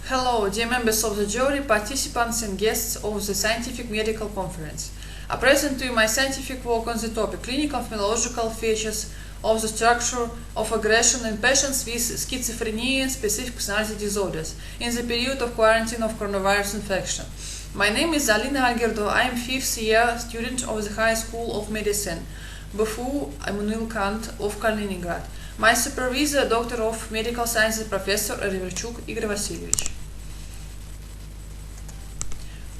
Hello, dear members of the jury, participants and guests of the Scientific Medical Conference. I present to you my scientific work on the topic clinical phenological features of the structure of aggression in patients with schizophrenia and specific personality disorders in the period of quarantine of coronavirus infection. My name is Alina Альгирдо. I am 5th year student of the High School of Medicine, BFU Immanuel Kant of Kaliningrad. My supervisor, Doctor of Medical Sciences, Professor Reverchuk Igorь Васильевич.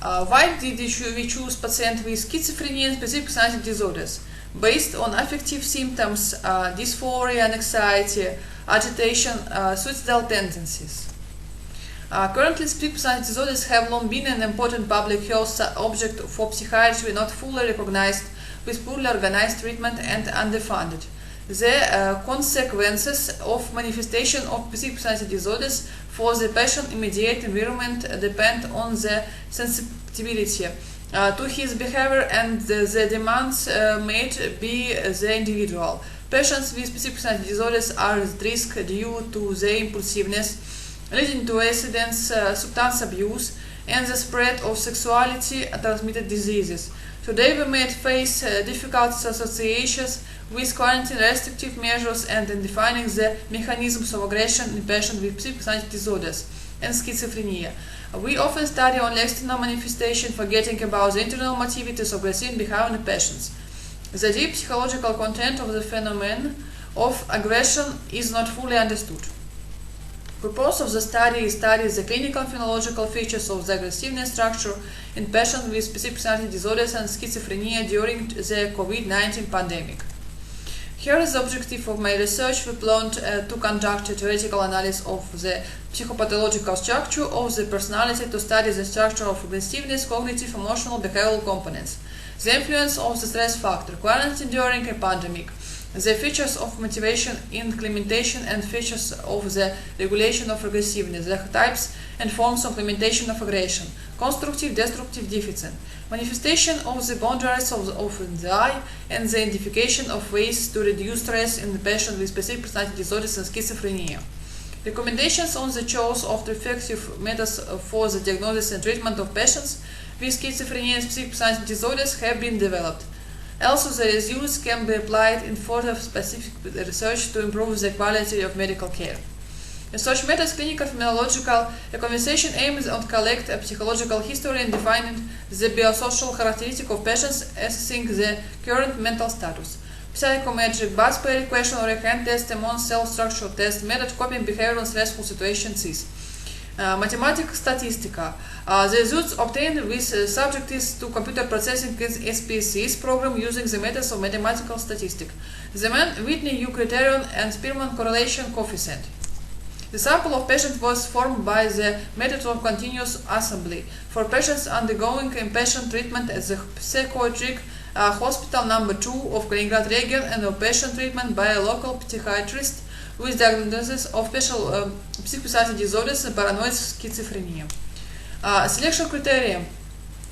Why did we choose patients with schizophrenia and specific personality disorders? Based on affective symptoms, dysphoria and anxiety, agitation, suicidal tendencies. Currently, specific personality disorders have long been an important public health object for psychiatry, not fully recognized, with poorly organized treatment and underfunded. The consequences of manifestation of specific personality disorders for the patient's immediate environment depend on the sensitivity to his behavior and the demands made by the individual. Patients with specific personality disorders are at risk due to their impulsiveness, leading to accidents, substance abuse, and the spread of sexuality transmitted diseases. Today we may face difficult associations with quarantine restrictive measures and in defining the mechanisms of aggression in patients with specific personality disorders and schizophrenia. We often study only external manifestation, forgetting about the internal motivities of aggressive behavior in patients. The deep psychological content of the phenomenon of aggression is not fully understood. The purpose of the study is study the clinical phenological features of the aggressiveness structure in patients with specific personality disorders and schizophrenia during the COVID-19 pandemic. Here is the objective of my research. We plan to conduct a theoretical analysis of the psychopathological structure of the personality to study the structure of aggressiveness, cognitive, emotional, behavioral components, the influence of the stress factor, quarantine during a pandemic, the features of motivation, implementation, and features of the regulation of aggressiveness, the types and forms of implementation of aggression, constructive, destructive, deficient, manifestation of the boundaries of the eye, and the identification of ways to reduce stress in the patient with specific personality disorders and schizophrenia. Recommendations on the choice of the effective methods for the diagnosis and treatment of patients with schizophrenia and specific personality disorders have been developed. Also, the results can be applied in further specific research to improve the quality of medical care. Research methods, clinical, phenological, a conversation aims at collecting a psychological history and defining the biosocial characteristics of patients, assessing the current mental status. Psychometric, Bass-Perry question or a hand test, among self-structure test, method copying behavior in stressful situations, CISS. Mathematical statistica. The results obtained with subjects to computer processing in SPSS program using the methods of mathematical statistics. The Whitney-U criterion and Spearman correlation coefficient. The sample of patients was formed by the method of continuous assembly for patients undergoing inpatient treatment at the psychiatric hospital number 2 of Kaliningrad region and outpatient treatment by a local psychiatrist with diagnosis of special psychic personality disorders and paranoid schizophrenia. Selection criteria.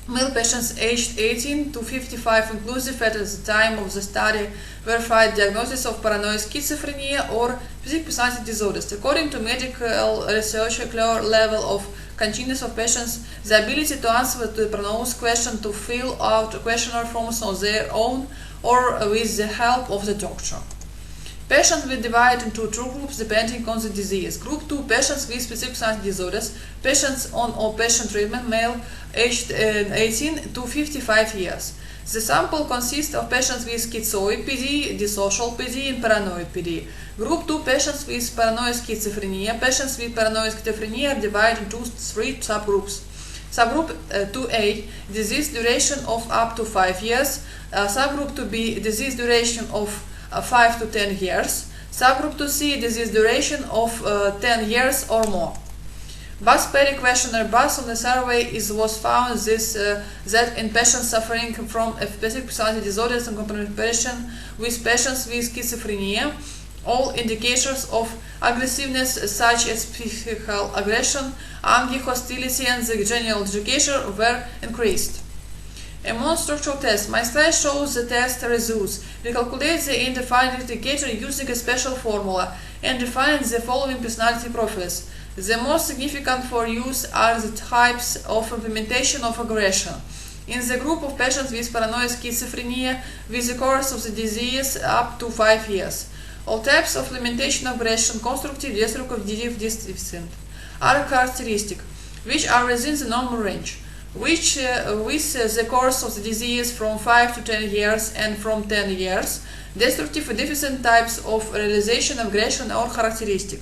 Male patients aged 18 to 55 inclusive at the time of the study verified diagnosis of paranoid schizophrenia or psychic personality disorders. According to medical research, a clear level of consciousness of patients, the ability to answer to the pronounced question, to fill out questionnaire forms on their own or with the help of the doctor. Patients will divide into two groups depending on the disease. Group 2, patients with specific personality disorders, patients on outpatient treatment, male, aged 18 to 55 years. The sample consists of patients with schizoid PD, dissocial PD, and paranoid PD. Group 2, patients with paranoid schizophrenia. Patients with paranoid schizophrenia are divided into 3 subgroups. Subgroup 2A, disease duration of up to 5 years. Subgroup 2B, disease duration of 5 to 10 years. Subgroup 2C, disease duration of 10 years or more. Bass-Perry questionnaire based on the survey was found that in patients suffering from specific personality disorders in comparison with patients with schizophrenia, all indicators of aggressiveness such as physical aggression, anger, hostility, and the general education were increased. Among structural tests, my slide shows the test results. We calculate the indefined indicator using a special formula and define the following personality profiles. The most significant for use are the types of implementation of aggression. In the group of patients with paranoid schizophrenia with the course of the disease up to 5 years, all types of implementation of aggression, constructive, destructive, deficient, are characteristic, which are within the normal range, which with the course of the disease from 5 to 10 years and from 10 years, destructive and deficient types of realization of aggression are characteristic.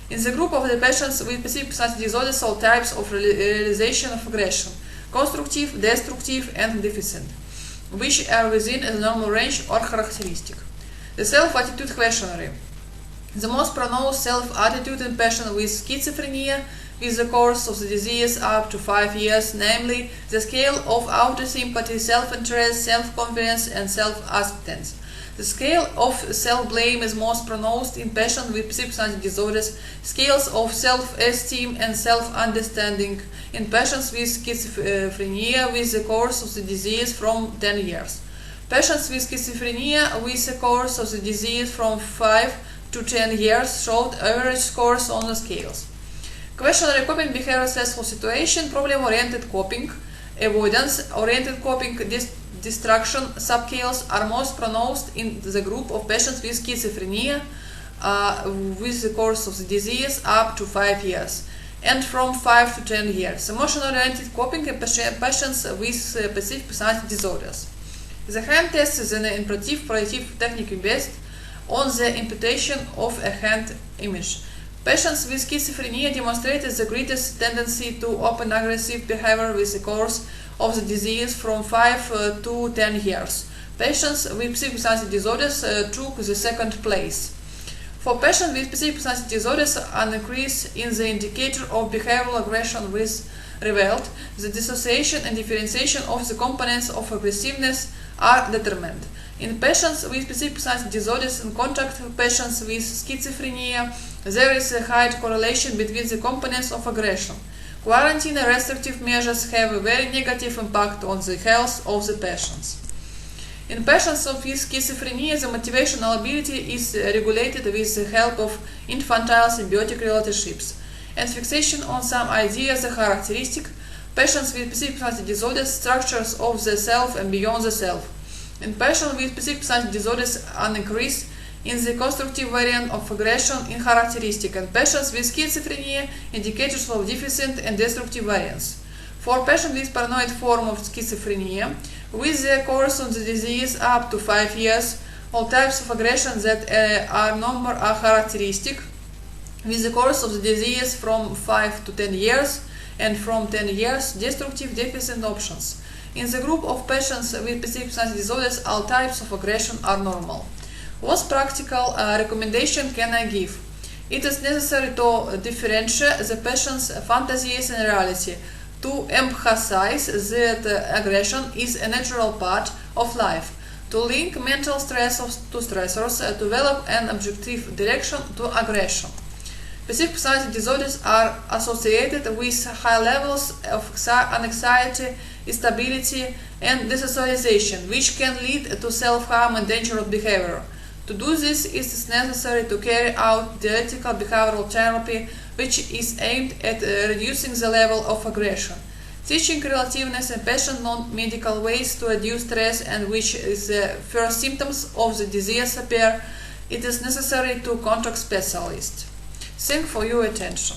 In the group of the patients with specific personality disorders, all types of realization of aggression, constructive, destructive, and deficient, which are within the normal range or characteristic. The self-attitude questionnaire. The most pronounced self-attitude in patients with schizophrenia with the course of the disease up to 5 years, namely the scale of auto-sympathy, self-interest, self-confidence, and self-acceptance. The scale of self-blame is most pronounced in patients with specific personality disorders, scales of self-esteem and self-understanding in patients with schizophrenia with the course of the disease from 10 years. Patients with schizophrenia with the course of the disease from 5 to 10 years showed average scores on the scales. Questionnaire coping, behavior, stressful situation, problem-oriented coping, avoidance-oriented coping, distraction subscales are most pronounced in the group of patients with schizophrenia with the course of the disease up to 5 years and from 5 to 10 years. Emotion-oriented coping in patients with specific personality disorders. The hand test is an imperative projective technique based on the imputation of a hand image. Patients with schizophrenia demonstrated the greatest tendency to open aggressive behavior with the course of the disease from 5 to 10 years. Patients with specific personality disorders took the second place. For patients with specific personality disorders, an increase in the indicator of behavioral aggression was revealed. The dissociation and differentiation of the components of aggressiveness are determined. In patients with specific personality disorders, in contrast to patients with schizophrenia, there is a high correlation between the components of aggression. Quarantine and restrictive measures have a very negative impact on the health of the patients. In patients with schizophrenia, the motivational ability is regulated with the help of infantile symbiotic relationships and fixation on some ideas are characteristic. Patients with specific personality disorders, structures of the self and beyond the self. In patients with specific personality disorders, an increase in the constructive variant of aggression in characteristic, and patients with schizophrenia, indicators of deficient and destructive variants. For patients with paranoid form of schizophrenia, with the course of the disease up to 5 years, all types of aggression that are normal are characteristic. With the course of the disease from 5 to 10 years, and from 10 years, destructive deficient options. In the group of patients with specific personality disorders, all types of aggression are normal. What practical recommendation can I give? It is necessary to differentiate the patient's fantasies and reality, to emphasize that aggression is a natural part of life, to link mental stress to stressors, to develop an objective direction to aggression. Specific personality disorders are associated with high levels of anxiety, instability, and desocialization, which can lead to self-harm and dangerous behavior. To do this, it is necessary to carry out dialectical behavioral therapy, which is aimed at reducing the level of aggression, teaching relativeness and patient non-medical ways to reduce stress, and which is the first symptoms of the disease appear. It is necessary to contact specialists. Thank you for your attention.